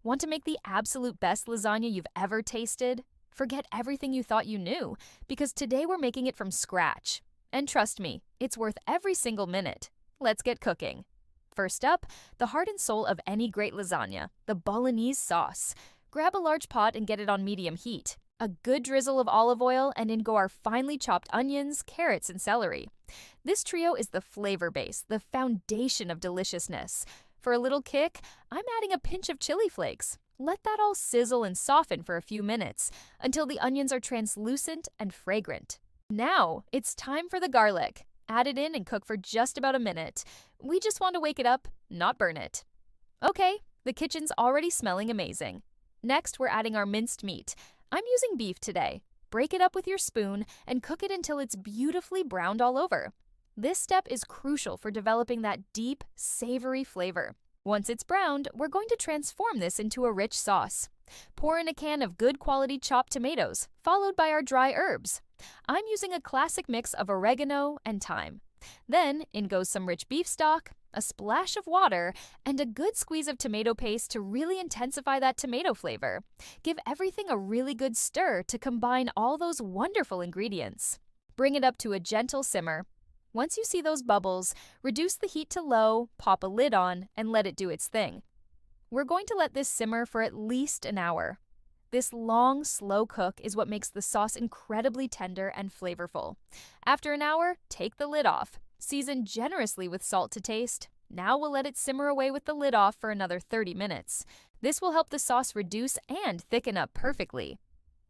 Want to make the absolute best lasagna you've ever tasted? Forget everything you thought you knew, because today we're making it from scratch. And trust me, it's worth every single minute. Let's get cooking. First up, the heart and soul of any great lasagna, the bolognese sauce. Grab a large pot and get it on medium heat. A good drizzle of olive oil, and in go our finely chopped onions, carrots, and celery. This trio is the flavor base, the foundation of deliciousness. For a little kick, I'm adding a pinch of chili flakes. Let that all sizzle and soften for a few minutes until the onions are translucent and fragrant. Now, it's time for the garlic. Add it in and cook for just about a minute. We just want to wake it up, not burn it. Okay, the kitchen's already smelling amazing. Next, we're adding our minced meat. I'm using beef today. Break it up with your spoon and cook it until it's beautifully browned all over. This step is crucial for developing that deep, savory flavor. Once it's browned, we're going to transform this into a rich sauce. Pour in a can of good quality chopped tomatoes, followed by our dry herbs. I'm using a classic mix of oregano and thyme. Then in goes some rich beef stock, a splash of water, and a good squeeze of tomato paste to really intensify that tomato flavor. Give everything a really good stir to combine all those wonderful ingredients. Bring it up to a gentle simmer. Once you see those bubbles, reduce the heat to low, pop a lid on, and let it do its thing. We're going to let this simmer for at least an hour. This long, slow cook is what makes the sauce incredibly tender and flavorful. After an hour, take the lid off. Season generously with salt to taste. Now we'll let it simmer away with the lid off for another 30 minutes. This will help the sauce reduce and thicken up perfectly.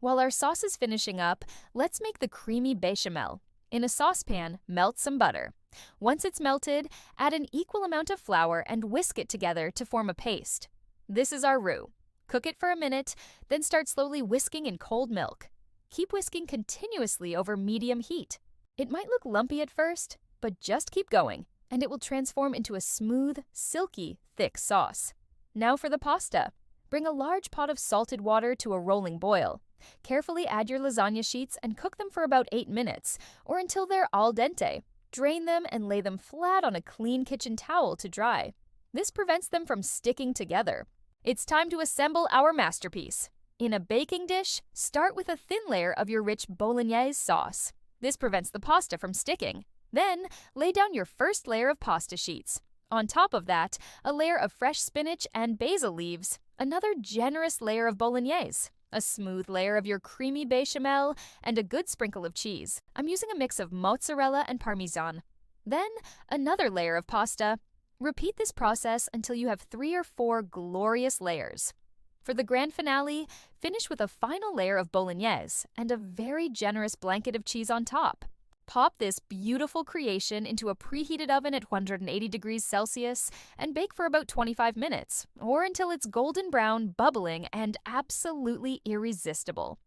While our sauce is finishing up, let's make the creamy bechamel. In a saucepan, melt some butter. Once it's melted, add an equal amount of flour and whisk it together to form a paste. This is our roux. Cook it for a minute, then start slowly whisking in cold milk. Keep whisking continuously over medium heat. It might look lumpy at first, but just keep going, and it will transform into a smooth, silky, thick sauce. Now for the pasta. Bring a large pot of salted water to a rolling boil. Carefully add your lasagna sheets and cook them for about 8 minutes, or until they're al dente. Drain them and lay them flat on a clean kitchen towel to dry. This prevents them from sticking together. It's time to assemble our masterpiece. In a baking dish, start with a thin layer of your rich bolognese sauce. This prevents the pasta from sticking. Then, lay down your first layer of pasta sheets. On top of that, a layer of fresh spinach and basil leaves, another generous layer of bolognese, a smooth layer of your creamy bechamel, and a good sprinkle of cheese. I'm using a mix of mozzarella and parmesan. Then, another layer of pasta. Repeat this process until you have 3 or 4 glorious layers. For the grand finale, finish with a final layer of bolognese and a very generous blanket of cheese on top. Pop this beautiful creation into a preheated oven at 180 degrees Celsius and bake for about 25 minutes, or until it's golden brown, bubbling, and absolutely irresistible.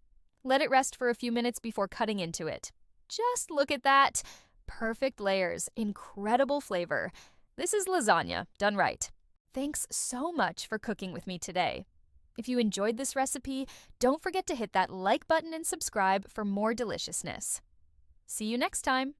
Let it rest for a few minutes before cutting into it. Just look at that! Perfect layers, incredible flavor. This is lasagna, done right. Thanks so much for cooking with me today. If you enjoyed this recipe, don't forget to hit that like button and subscribe for more deliciousness. See you next time.